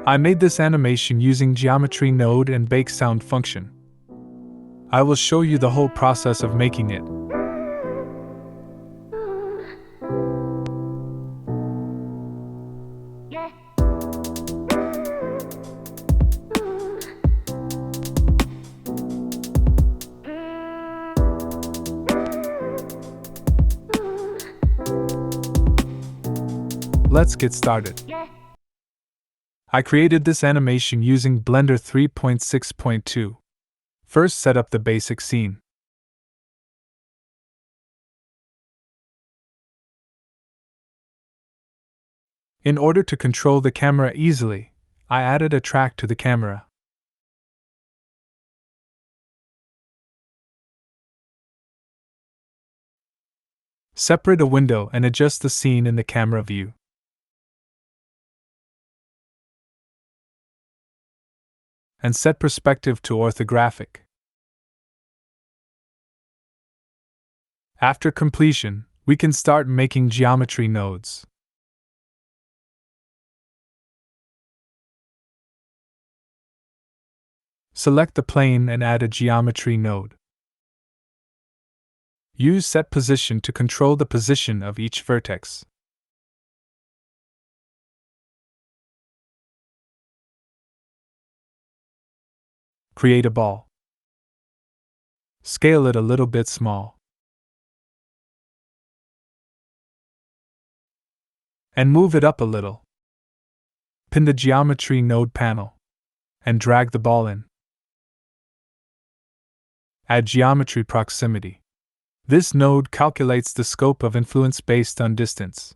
I made this animation using geometry node and bake sound function. I will show you the whole process of making it. Let's get started. I created this animation using Blender 3.6.2. First, set up the basic scene. In order to control the camera easily, I added a track to the camera. Separate a window and adjust the scene in the camera view. And set perspective to orthographic. After completion, we can start making geometry nodes. Select the plane and add a geometry node. Use set position to control the position of each vertex. Create a ball. Scale it a little bit small. And move it up a little. Pin the geometry node panel. And drag the ball in. Add geometry proximity. This node calculates the scope of influence based on distance.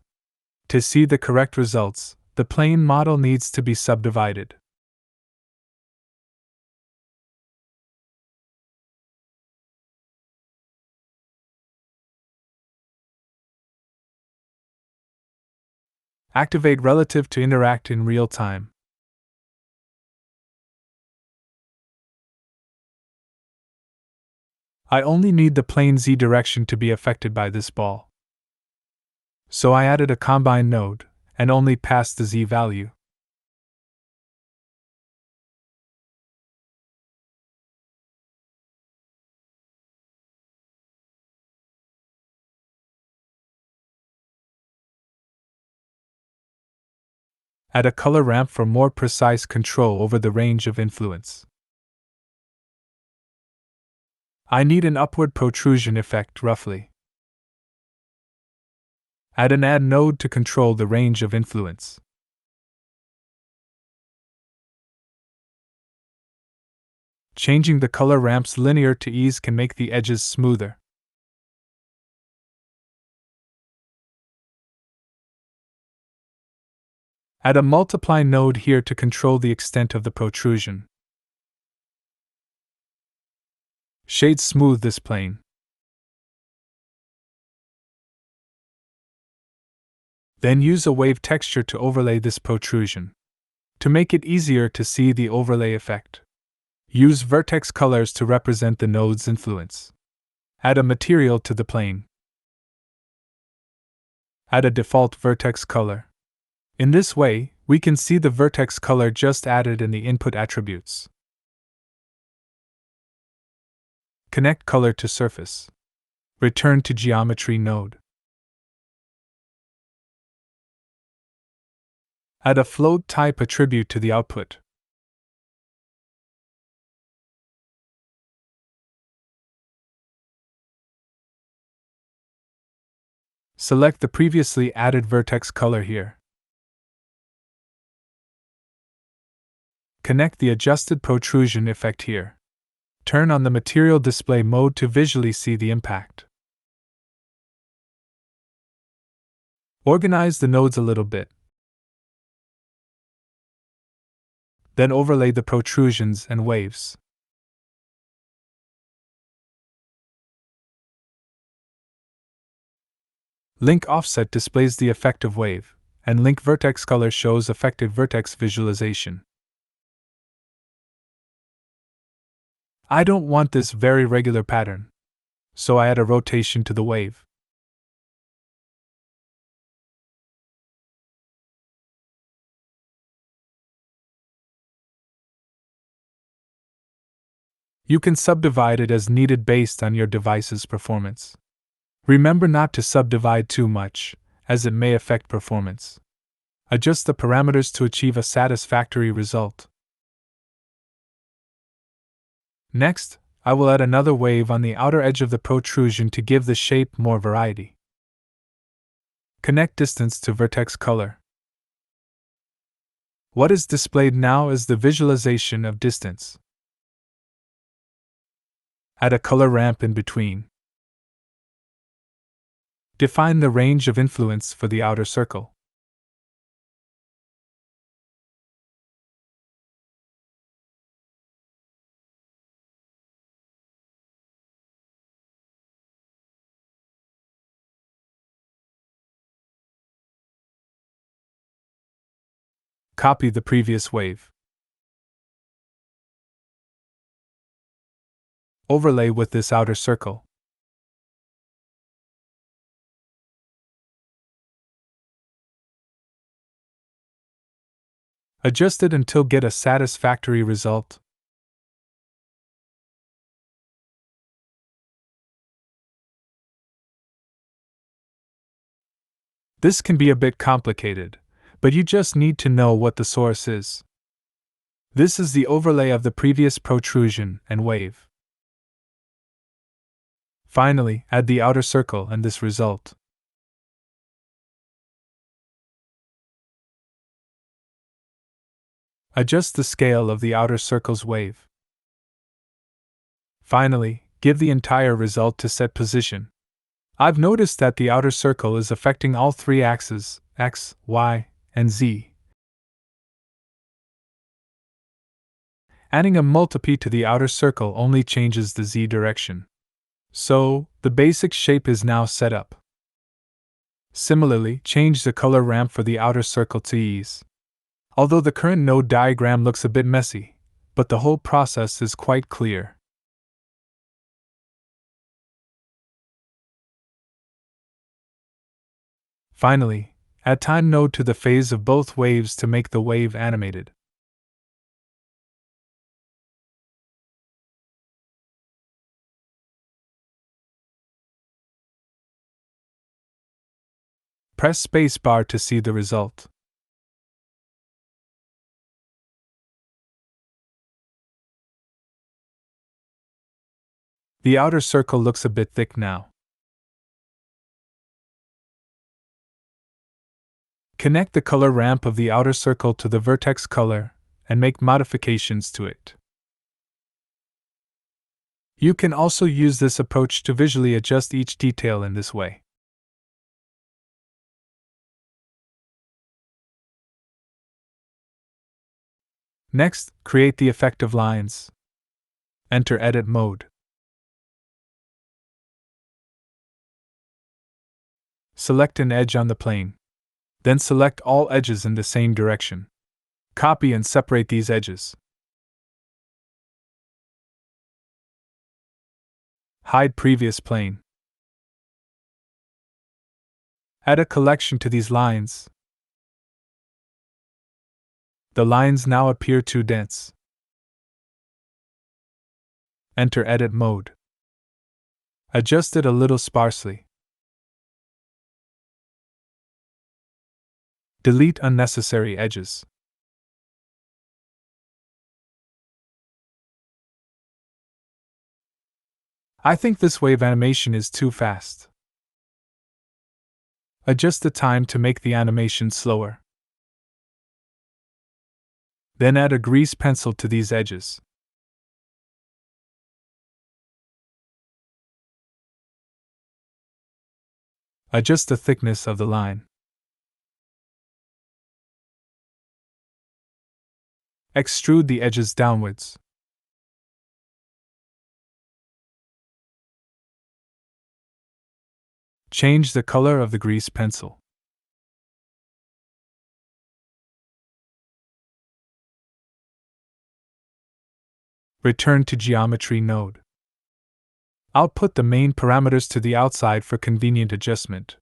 To see the correct results, the plane model needs to be subdivided. Activate relative to interact in real time. I only need the plane Z direction to be affected by this ball. So I added a combine node, and only passed the Z value. Add a color ramp for more precise control over the range of influence. I need an upward protrusion effect roughly. Add an add node to control the range of influence. Changing the color ramps linear to ease can make the edges smoother. Add a multiply node here to control the extent of the protrusion. Shade smooth this plane. Then use a wave texture to overlay this protrusion. To make it easier to see the overlay effect, use vertex colors to represent the node's influence. Add a material to the plane. Add a default vertex color. In this way, we can see the vertex color just added in the input attributes. Connect color to surface. Return to geometry node. Add a float type attribute to the output. Select the previously added vertex color here. Connect the adjusted protrusion effect here. Turn on the material display mode to visually see the impact. Organize the nodes a little bit. Then overlay the protrusions and waves. Link offset displays the effective wave, and link vertex color shows affected vertex visualization. I don't want this very regular pattern, so I add a rotation to the wave. You can subdivide it as needed based on your device's performance. Remember not to subdivide too much, as it may affect performance. Adjust the parameters to achieve a satisfactory result. Next, I will add another wave on the outer edge of the protrusion to give the shape more variety. Connect distance to vertex color. What is displayed now is the visualization of distance. Add a color ramp in between. Define the range of influence for the outer circle. Copy the previous wave. Overlay with this outer circle. Adjust it until get a satisfactory result. This can be a bit complicated, but you just need to know what the source is. This is the overlay of the previous protrusion and wave. Finally, add the outer circle and this result. Adjust the scale of the outer circle's wave. Finally, give the entire result to set position. I've noticed that the outer circle is affecting all three axes, X, Y, and Z. Adding a multiply to the outer circle only changes the Z direction. So, the basic shape is now set up. Similarly, change the color ramp for the outer circle to ease. Although the current node diagram looks a bit messy, but the whole process is quite clear. Finally, add time node to the phase of both waves to make the wave animated. Press spacebar to see the result. The outer circle looks a bit thick now. Connect the color ramp of the outer circle to the vertex color and make modifications to it. You can also use this approach to visually adjust each detail in this way. Next, create the effect of lines. Enter Edit mode. Select an edge on the plane. Then select all edges in the same direction. Copy and separate these edges. Hide previous plane. Add a collection to these lines. The lines now appear too dense. Enter Edit mode. Adjust it a little sparsely. Delete unnecessary edges. I think this wave animation is too fast. Adjust the time to make the animation slower. Then add a grease pencil to these edges. Adjust the thickness of the line. Extrude the edges downwards. Change the color of the grease pencil. Return to Geometry node. Output the main parameters to the outside for convenient adjustment.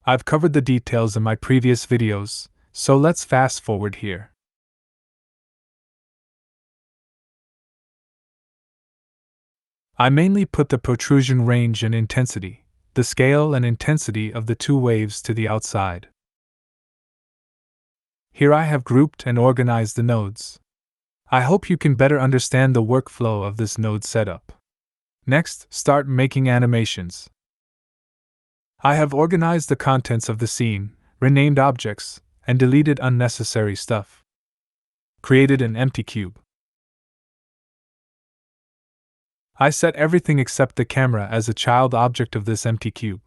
I've covered the details in my previous videos, so let's fast forward here. I mainly put the protrusion range and intensity, the scale and intensity of the two waves to the outside. Here I have grouped and organized the nodes. I hope you can better understand the workflow of this node setup. Next, start making animations. I have organized the contents of the scene, renamed objects, and deleted unnecessary stuff. Created an empty cube. I set everything except the camera as a child object of this empty cube.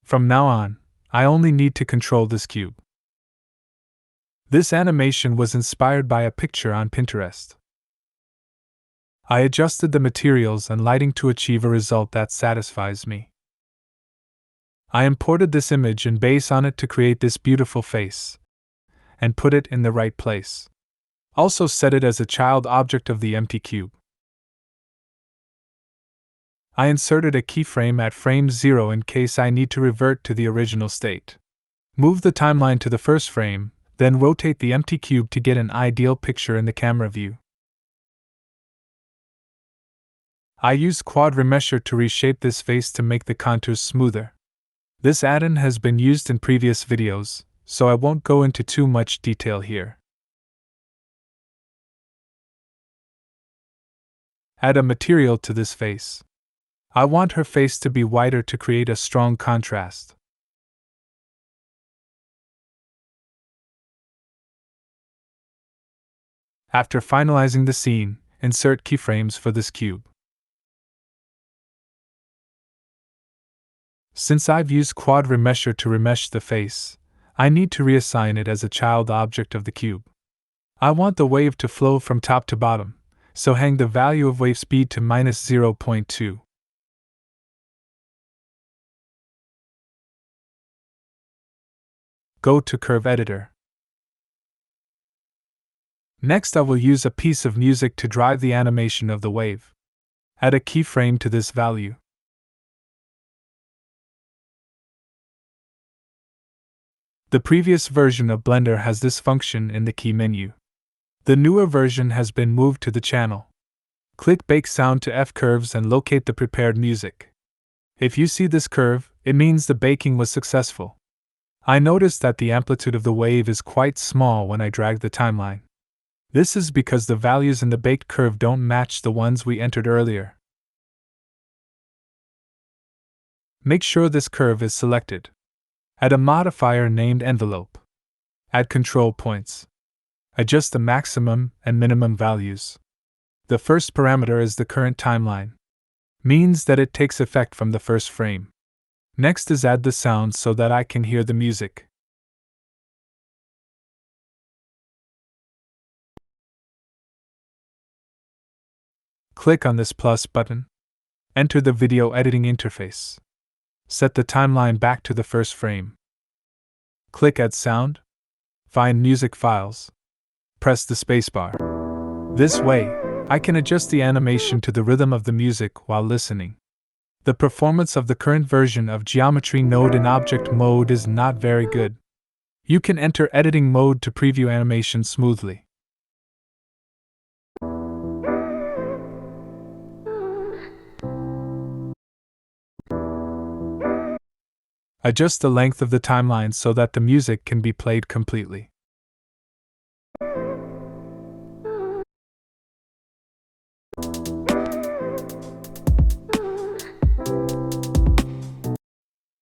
From now on, I only need to control this cube. This animation was inspired by a picture on Pinterest. I adjusted the materials and lighting to achieve a result that satisfies me. I imported this image and base on it to create this beautiful face, and put it in the right place. Also set it as a child object of the empty cube. I inserted a keyframe at frame 0 in case I need to revert to the original state. Move the timeline to the first frame, then rotate the empty cube to get an ideal picture in the camera view. I used Quad Remesher to reshape this face to make the contours smoother. This add-in has been used in previous videos, so I won't go into too much detail here. Add a material to this face. I want her face to be whiter to create a strong contrast. After finalizing the scene, insert keyframes for this cube. Since I've used Quad Remesher to remesh the face, I need to reassign it as a child object of the cube. I want the wave to flow from top to bottom, so hang the value of wave speed to -0.2. Go to Curve Editor. Next, I will use a piece of music to drive the animation of the wave. Add a keyframe to this value. The previous version of Blender has this function in the key menu. The newer version has been moved to the channel. Click Bake Sound to F curves and locate the prepared music. If you see this curve, it means the baking was successful. I noticed that the amplitude of the wave is quite small when I drag the timeline. This is because the values in the baked curve don't match the ones we entered earlier. Make sure this curve is selected. Add a modifier named Envelope. Add control points. Adjust the maximum and minimum values. The first parameter is the current timeline. Means that it takes effect from the first frame. Next is add the sound so that I can hear the music. Click on this plus button. Enter the video editing interface. Set the timeline back to the first frame. Click Add Sound. Find Music Files. Press the spacebar. This way, I can adjust the animation to the rhythm of the music while listening. The performance of the current version of Geometry Node in Object Mode is not very good. You can enter Editing Mode to preview animation smoothly. Adjust the length of the timeline so that the music can be played completely.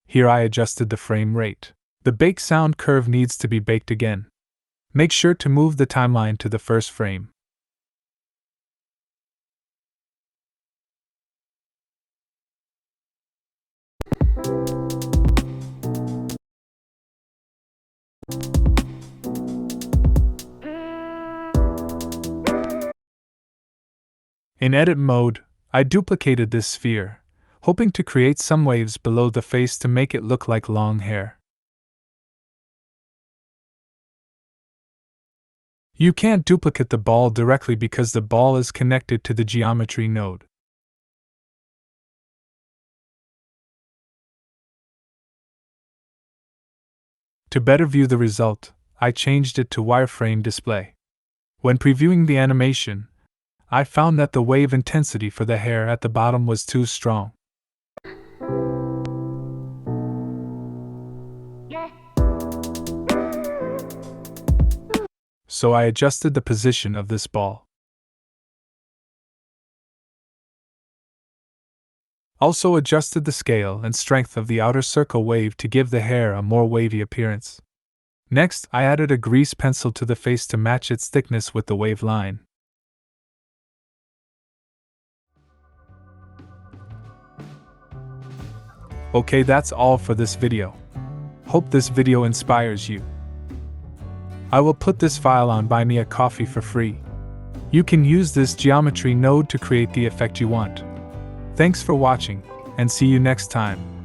Here I adjusted the frame rate. The bake sound curve needs to be baked again. Make sure to move the timeline to the first frame. In edit mode, I duplicated this sphere, hoping to create some waves below the face to make it look like long hair. You can't duplicate the ball directly because the ball is connected to the geometry node. To better view the result, I changed it to wireframe display. When previewing the animation, I found that the wave intensity for the hair at the bottom was too strong. So I adjusted the position of this ball. Also adjusted the scale and strength of the outer circle wave to give the hair a more wavy appearance. Next, I added a grease pencil to the face to match its thickness with the wave line. Okay, that's all for this video. Hope this video inspires you. I will put this file on Buy Me a Coffee for free. You can use this geometry node to create the effect you want. Thanks for watching, and see you next time.